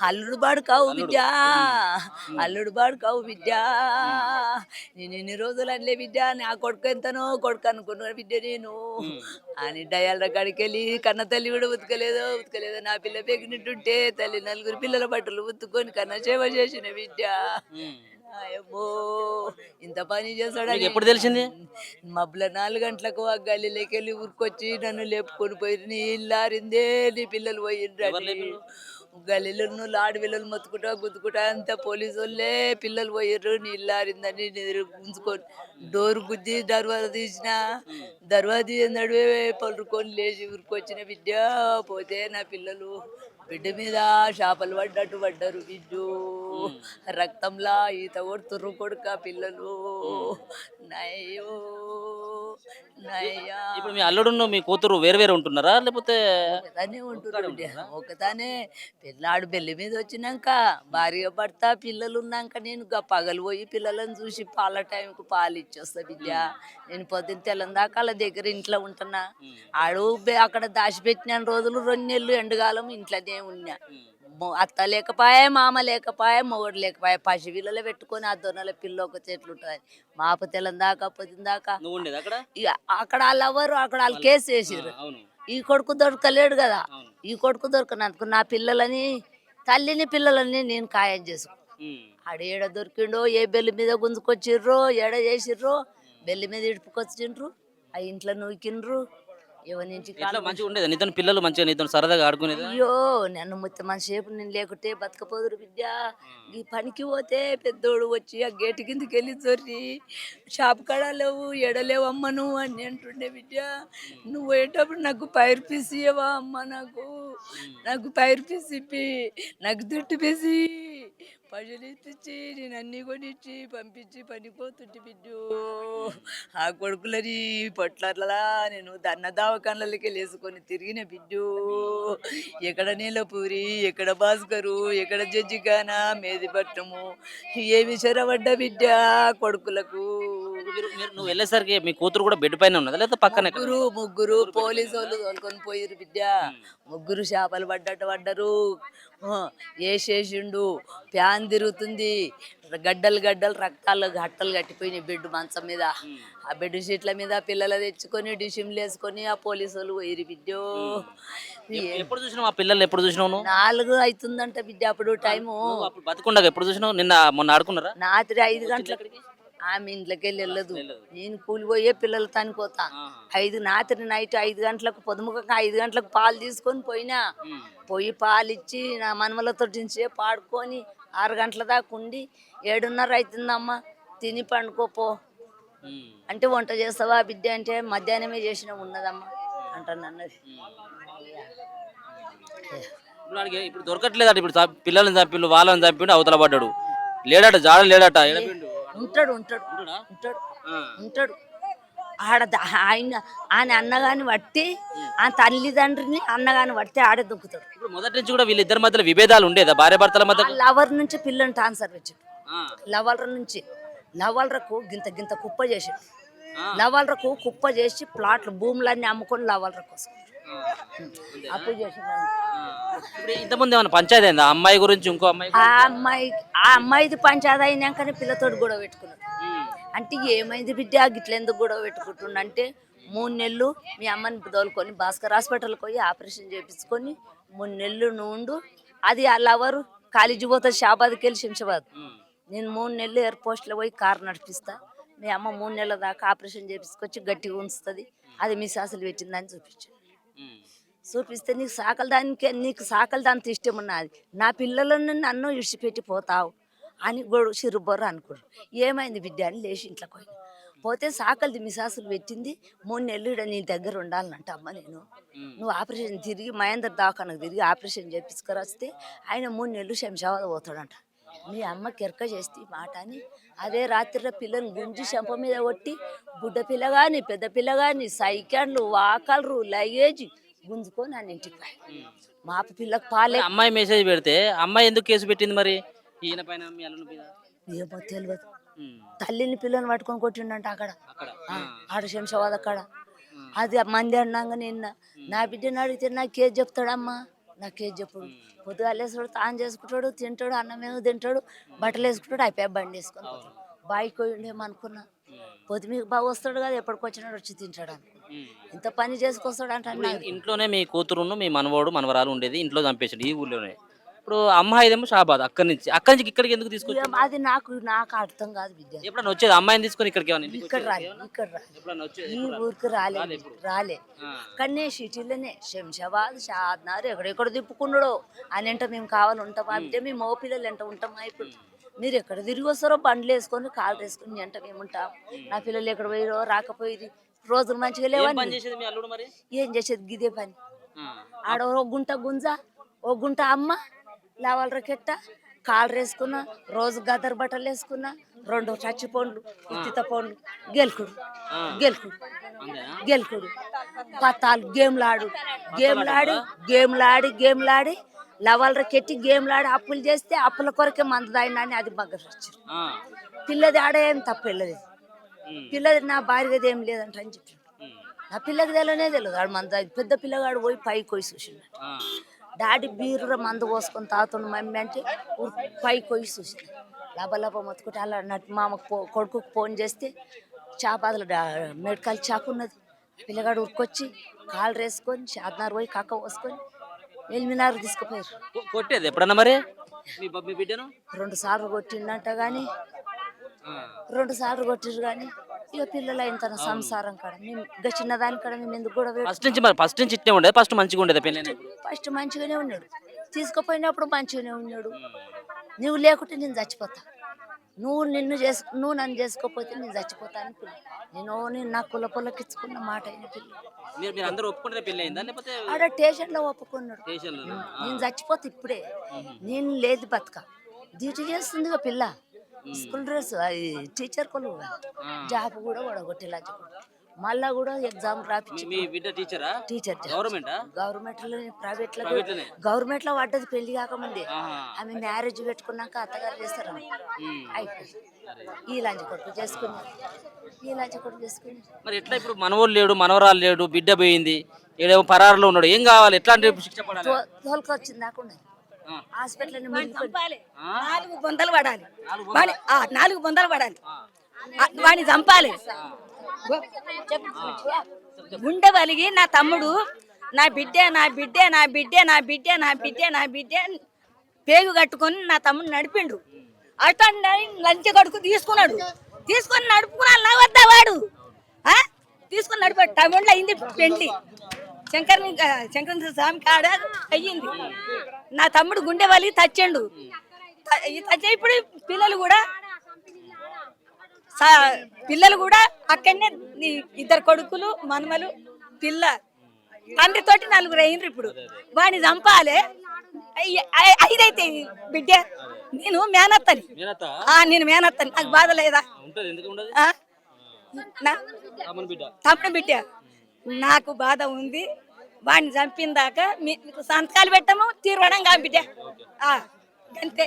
అల్లుడు బాడుకావు అల్లుడు. బిడ్డ, హ్మ్. హ్మ్. అల్లుడు బాడుకావు బిడ్డ, హ్మ్. నేను ఇన్ని రోజులు అనలే బిడ్డ, నా కొడుకు ఎంతనో కొడుకు అనుకున్నా బిడ్డ నేను హ్మ్. అని డయాల కాడికెళ్ళి కన్న తల్లి కూడా ఉతకలేదో నా పిల్ల పెగినట్టుంటే తల్లి నలుగురు పిల్లల బట్టలు ఉతుక్కొని కన్న సేవ చేసిన బిడ్డ. హ్మ్. నాయమ్మో ఇంత పని చేస్తాడని మీకెప్పుడు తెలిసింది? మబ్బుల 4 గంటలకు ఆ గల్లీలోకెళ్ళి ఉరుకొచ్చి నన్ను లేపుకొని పోయి నీ ఇల్లారిందే నీ పిల్లలు ఎవరు పోయిండ్రని లేపిల్లు? గల్లీలో నువ్వు ఆడపిల్లలు మొత్తుకుంటా గుద్దుకుంటా అంతా పోలీసు వాళ్ళే పిల్లలు పోయిర్రు నీ ఇల్లారిందని నేను ఉంచుకొని డోరు గుద్ది దర్వాజా తీసిన హ్మ్. దర్వాజా తీసిన నడువే పలుకొని లేచి ఉరికొచ్చిన బిడ్డ పోతే నా పిల్లలు బిడ్డ మీద చేపలు పడ్డట్టు పడ్డారు బిడ్డు హ్మ్. రక్తంలా ఈత కొడుతుర్రు కొడుక పిల్లలు హ్మ్. నయ్యో ఇ నయ్యా ఇప్పుడు మీ అల్లుడును, మీ కూతురు వేరు వేరే ఉంటున్నారా? లేపోతే ఒకదానే ఉంటుర్రు ఒక్కడే బిడ్డ ఉంటున్నారా? ఒకదానే పిల్లాడు బెల్లి మీద వచ్చినాక హ్మ్. భార్య భర్త పిల్లలు ఉన్నాక నేను పగలు పోయి పిల్లలను చూసి పాల టైంకు పాలు ఇచ్చేస్తా బిడ్డ హ్మ్. నేను పొద్దున్న తెల్లం దాకా వాళ్ళ దగ్గర ఇంట్లో ఉంటున్నా హ్మ్. ఆడు అక్కడ దాచిపెట్టిన రోజులు 2 నెలలు ఎండుగాలం ఇంట్లోనే ఉన్నా హ్మ్. అత్త లేకపాయే మామ లేకపాయే మొగడు లేకపాయే పసి పిల్లలు పెట్టుకొని ఆ దొన్నల పిల్ల ఒక చెట్లు ఉంటుంది మాపు తెల్లం దాకా పొద్దున్న దాకా నువ్వుండేదా అక్కడ? ఇక అక్కడ వాళ్ళు ఎవరు అక్కడ వాళ్ళు వాళ్ళ కేసు ఆ! వేసిర్రు అవును. ఈ కొడుకు దొరకలేడు కదా అవును. ఈ కొడుకు దొరకనందుకు నా పిల్లలని తల్లిని పిల్లలని నేను ఖాయం చేసుకో హ్మ్. ఆడ ఏడ దొరికిండో ఏ బెల్లి మీద గుంజుకొచ్చిర్రో ఏడ చేసిర్రో హ్మ్. బెల్లి మీద ఇడుపుకొచ్చిండ్రు ఆ ఇంట్లో నూకిండ్రు ఎవరింటికి ఎట్లా కాలు పోయి మంచిగుండేదా? నీతోని పిల్లలు మంచిగా నీతోని సరదాగా ఆడుకునేదా? అయ్యో నన్ను మొత్తం సేపు నేను లేకుంటే బతకపోదురు బిడ్డ ఆ! ఈ పనికి పోతే పెద్దోడు వచ్చి ఆ గేటు కిందకి వెళ్ళి చొర్రి షాప్ కాడ లేవు ఎడలేవు అమ్మ నువ్వు అని అంటుండే బిడ్డ హ్మ్. నువ్వు పోయేటప్పుడు నాకు పైరు పీసి ఇయ్యవా అమ్మ నాకు హ్మ్. నాకు పైరు పీసి ఇప్పి నాకు దుట్టు పీసి పైసలు ఇప్పించి నేను అన్ని కొనిచ్చి పంపించి పనిపోతుంటే బిడ్డు హ్మ్. ఆ కొడుకులని పొట్లాట్లలా నేను దన్న దావకాన్లకి వేసుకొని తిరిగిన బిడ్డు హ్మ్. ఎక్కడ నీలపూరి ఎక్కడ భాస్కరు ఎక్కడ జడ్జిగానా మేదిపట్నము ఏమి చెరబడ్డ బిడ్డ కొడుకులకు ఇప్పుడు నువ్వు వెళ్ళేసరికి మీ కూతురు కూడా బెడ్ పైనే ఉన్నదా? లేకపోతే పక్కన ఎక్కడ ముగ్గురు ఉన్నదా? ముగ్గురు ముగ్గురు బెడ్ పైనే పోలీసు ఉన్నారా? వాళ్ళు తోలుకొని పోయిరు బిడ్డ హ్మ్. ముగ్గురు చేపలు పడ్డట్టు పడ్డరు ఆ, వేసేసిండు ఫ్యాన్ తిరుగుతుంది గడ్డలు గడ్డలు రక్తాలు గట్టలు కట్టిపోయినాయి బెడ్ మంచం మీద హ్మ్. ఆ బెడ్ షీట్ల మీద పిల్లలు తెచ్చుకొని డిషిమ్లు వేసుకొని ఆ పోలీసు వాళ్ళు పోయిరు బిడ్డో హ్మ్. ఏం ఎప్పుడు చూసినావు ఆ పిల్లల్ని ఎప్పుడు చూసినావు నువ్వు? 4 అవుతుందంట బిడ్డ అప్పుడు టైము నువ్వు అప్పుడు బతికుండగా ఎప్పుడు చూసినావు? మొన్న ఆడుకున్నారా? రాత్రి 5 గంటలకు వచ్చిందా ఇక్కడికి? ఆమె ఇంట్లోకెళ్ళి వెళ్ళదు వెళ్ళదు. నేను కూలి పోయే పిల్లలు తనిపోతా ఆహా! రాత్రి నైట్ 5 గంటలకు పొద్దుముఖంగా 5 గంటలకు పాలు తీసుకొని పోయినా హ్మ్. పోయి పాలు ఇచ్చి నా మనమలతో సేపు ఆడుకొని 6 గంటల దాకా ఉండి 7:30 అవుతుందమ్మా తిని పండుకోపో హ్మ్. అంటే వంట చేస్తావా బిడ్డ అంటే మధ్యాహ్నమే చేసిన ఉన్నదమ్మా అంటాను అన్నది హ్మ్. ఇప్పుడు దొరకట్లేదట. ఇప్పుడు పిల్లల్ని చంపిండు, వాళ్ళని చంపిండు, అవతల పడ్డాడు. లేడట, జాడ లేడట. ఏ ఎడపోయిండు వాడు? ఉంటాడు ఉంటాడు ఉండుడా? ఉంటాడు ఆ. ఉంటాడు ఆయన అన్నగాని బట్టి హ్మ్. ఆ తల్లిదండ్రిని అన్నగాని బట్టి ఆడే దుక్కుతాడు ఇప్పుడు మొదటి నుంచి కూడా వీళ్ళిద్దరి మధ్యలో విభేదాలు ఉండేదా? భార్యాభర్తల ఆ మధ్యలో? లవర్ నుంచి పిల్లని ట్రాన్స్ఫర్ వచ్చాడు ఆ. లవర్ నుంచి లవల్రకు గింత గింత కుప్ప చేసాడు ఆ. లవల్రకు కుప్ప చేసి ప్లాట్లు భూములన్నీ అమ్ముకొని లవల్ర కోసం ఆ. అంతేనా? అప్పు చేసాడు ఆ. ఇప్పుడు ఇంతకుముందు ఏమైనా పంచాయతీ అయిందా? ఆ అమ్మాయి గురించి, ఇంకో అమ్మాయి ఆ గురించి? అమ్మాయి ఆ అమ్మాయిది పంచాయతీ అయినాకనే పిల్లతోటి గొడవ పెట్టుకున్నాడు హ్మ్. అంటే ఏమైంది బిడ్డ గిట్ల ఎందుకు గొడవ పెట్టుకుంటుండంటే 3 నెలలు మీ అమ్మని తోలుకొని భాస్కర్ హాస్పిటల్కి పోయి ఆపరేషన్ చేయించుకొని 3 నెలలు నుండు అది వాళ్ళ ఎవరు కాలేజీ పోతుంది షాబాద్కి వెళ్ళి శంషాబాద్ హ్మ్. నేను 3 నెలలు ఎయిర్ పోస్ట్లో పోయి కారు నడిపిస్తా మీ అమ్మ 3 నెలల దాకా ఆపరేషన్ చేయించుకొచ్చి గట్టిగా ఉంచుతుంది అది మీ శాసలు పెట్టిందని చూపించాను హ్మ్. చూపిస్తే నీకు సాకల దానికే నీకు సాకల దాంతో ఇష్టం ఉన్నది నా పిల్లలను నన్ను ఇడిచిపెట్టి పోతావు అని గొడవ చిరుబొర్ర అనుకోడు ఏమైంది బిడ్డ అని లేచి ఇంట్లోకి పోయిన పోతే సాకలది మిసాసులు పెట్టింది 3 నెలలు ఈడ నీ దగ్గర ఉండాలనంట అమ్మ నేను హ్మ్. నువ్వు ఆపరేషన్ తిరిగి మహేందర్ దవాఖానకు తిరిగి ఆపరేషన్ చేయించుకొని వస్తే ఆయన 3 నెలలు శంషాబాద్ పోతాడంట మీ అమ్మ కెరక చేస్తే ఈ మాట అని అదే రాత్రిలో పిల్లని గుంజి చెంప మీద కొట్టి బుడ్డ పిల్ల కానీ పెద్ద పిల్ల కానీ సైకిళ్ళు వాకర్లు లగేజ్ గుంజుకొని నన్ను ఇంటికి పోయి హ్మ్. మా పిల్లకు మరి పాలే అమ్మాయి మెసేజ్ పెడితే అమ్మాయి ఎందుకు కేసు పెట్టింది మరి? ఈయన పైన, మీ అల్లుని మీద? ఏమో తెలియదు హ్మ్. తల్లిని పిల్లని పట్టుకొని కొట్టిండంట అక్కడ అక్కడ. ఆ, ఆ. ఆడ శంషాబాద్ అక్కడ ఆ. అది మంది అన్నాక నిన్న నా హ్మ్. బిడ్డను అడిగితే నాకు ఏది చెప్తాడమ్మా నాకేం చెప్పుడు పొద్దుగాలు వేసుకుంటాడు తాను చేసుకుంటాడు తింటాడు అన్నం ఏమో తింటాడు బట్టలు వేసుకుంటాడు అయిపోయి బండి వేసుకొని పోతాడు. బాయికి పోయిండేమనుకున్నా పొద్దు మీకు బాగా వస్తాడు కదా ఎప్పటికి వచ్చినాడు వచ్చి తింటాడు అనుకున్నా ఇంత పని చేసుకొస్తాడు అంటే ఇంట్లోనే మీ కూతురును మీ మనవడు మనవరాలు ఉండేది ఇంట్లో చంపేసాడు ఈ ఊర్లోనే. ఇప్పుడు అమ్మాయిదేమో షాబాద్ అక్కడి నుంచి ఇక్కడికి ఎందుకు తీసుకొచ్చి అది నాకు అర్థం కాదు బిడ్డ. ఎప్పుడన్నా వచ్చేది అమ్మాయిని తీసుకొని ఇక్కడికి ఏమన్నా ఇంటికి ఇక్కడ వచ్చేదా? రాలే ఇక్కడ రాలే ఎప్పుడన్నా వచ్చేది ఈ ఊరికి రాలే ఎప్పుడు? రాలే ఆ. అక్కడనే సిటీలోనే శంషాబాద్ షాద్నార్ ఎక్కడెక్కడ తిప్పుకున్నాడో అని ఎంట మేము కావాలి ఉంటాం అంటే మేము మగ పిల్లలు ఎంట ఉంటామా ఇప్పుడు మీరు ఎక్కడ తిరిగి వస్తారో బండ్లు వేసుకొని కాళ్ళు వేసుకొని ఎంట మేము ఉంటాం. నా పిల్లలు ఎక్కడ పోయిరో రాకపోయి రోజులు మంచిగా ఏం లేవని పని చేసేది మీ అల్లుడు మరి? ఏం చేసేది గిదే పని. ఆ. ఆడ ఓ గుంట గుంజ ఓ గుంట అమ్మ లావాల రకెట్ట కాళ్ళు వేసుకున్నా రోజు గదర్ బట్టలు వేసుకున్నా 2 చచ్చి పండ్లు ఉత్తిత పండ్లు గెలుకుడు గెలుకుడు అంతేనా? గెలుకుడు పత్తాలు గేమ్లాడి లవల్ రకెట్టి గేమ్లాడి అప్పులు చేస్తే అప్పుల కొరకే మందు తాగినా అది మగ్గ వచ్చారు. ఆ. పిల్లది ఆడ ఏం తప్పెళ్ళలేదు పిల్లది నా భార్యది ఏం లేదంట అని చెప్పి ఉమ్. నా పిల్లకి తెలియదు ఆడు మంద పెద్ద పిల్లగాడు పోయి పైకి పోయి చూసిండు. ఆ. డాడీ బీరులో మందు పోసుకొని తాతుండు మమ్మీ అంటే పైకి పోయి చూసింది. లబ మొత్తుకుంటే అలా నటు మామకు కొడుకుకు ఫోన్ చేస్తే చేపలు మెడికల్ షాప్ ఉన్నది. పిల్లగాడు ఉరికొచ్చి కాళ్ళు వేసుకొని షాద్నార్ పోయి కక్క పోసుకొని ఎల్మినార్ తీసుకుపోయారు. కొట్టేది ఎప్పుడన్నా మరి మీ బిడ్డను? 2 సార్లు కొట్టిండంట కానీ ఆ. 2 సార్లు కొట్టిరు కానీ ఇక పిల్లలు అయిన తన సంసారం కాడ మేము ఇంకా చిన్నదాని కాడ మేము ఎందుకు కూడా ఫస్ట్ నుంచి ఇట్టే ఉండేది ఫస్ట్ మంచిగా ఉండేది పెళ్ళైనప్పుడు? ఫస్ట్ మంచిగానే ఉన్నాడు తీసుకుపోయినప్పుడు మంచిగానే ఉన్నాడు. నువ్వు లేకుంటే నేను చచ్చిపోతా నువ్వు నన్ను చేసుకోకపోతే నేను చచ్చిపోతా అని నేను నా పొలకిచ్చుకున్న మాట అయిన పిల్ల మీరు అందరూ ఒప్పుకుంటే పెళ్ళి అయిందా లేకపోతే ఆడ స్టేషన్లో ఒప్పుకున్నాడు. స్టేషన్లోనా? నేను చచ్చిపోతా ఇప్పుడే నేను లేదు బతక డ్యూటీ చేస్తుందిగా పిల్ల స్కూల్ డ్రెస్ అది టీచర్ కొలు జాబ్ కూడా ఓడగొట్టి మళ్ళా కూడా ఎగ్జామ్ రాపించి మీ బిడ్డ టీచరా? టీచర్ గవర్నమెంట్ లో ప్రైవేట్ లో గవర్నమెంట్ లో పడ్డది పెళ్లి కాకముందే ఆమె మ్యారేజ్ పెట్టుకున్నాక అత్తగారు చేస్తారు అయిపోయి ఈ లంచ కొడుకు చేసుకుని మరి ఎట్లా ఇప్పుడు మనవోళ్ళు లేడు మనవరాలు లేడు బిడ్డ పోయింది ఏడేమో పరారులో ఉన్నాడు ఏం కావాలి ఎట్లాంటి శిక్ష పడాలి? తోలుకొచ్చింది నాకుండా హాస్పిటల్ 4 బొందలు పడాలి 4 బొందలు పడాలి వాడిని చంపాలి. గుండె వలిగి నా తమ్ముడు నా బిడ్డ పేగు కట్టుకొని నా తమ్ముడు నడిపిండు. అట్లా లంచ కడుకు తీసుకొని నడుపుకున్నా వద్దా వాడు తీసుకొని నడిపాడు. తమ్ముళ్ళు అయింది పెండ్లి శంకర స్వామి కాడ అయ్యింది. నా తమ్ముడు గుండె వలిగి తచ్చిండు. ఇప్పుడు పిల్లలు కూడా అక్కడనే 2 కొడుకులు మనమలు పిల్ల తండ్రితోటి 4 అయిండ్రు. ఇప్పుడు వాడిని చంపాలి. 5 అయితే బిడ్డ నేను మేనత్తని నాకు బాధ లేదా? తమ్ముడు బిడ్డ నాకు బాధ ఉంది. వాడిని చంపిన దాకా మీకు సంతకాలు పెట్టము తీర్వడం కా బిడ్డ అంతే.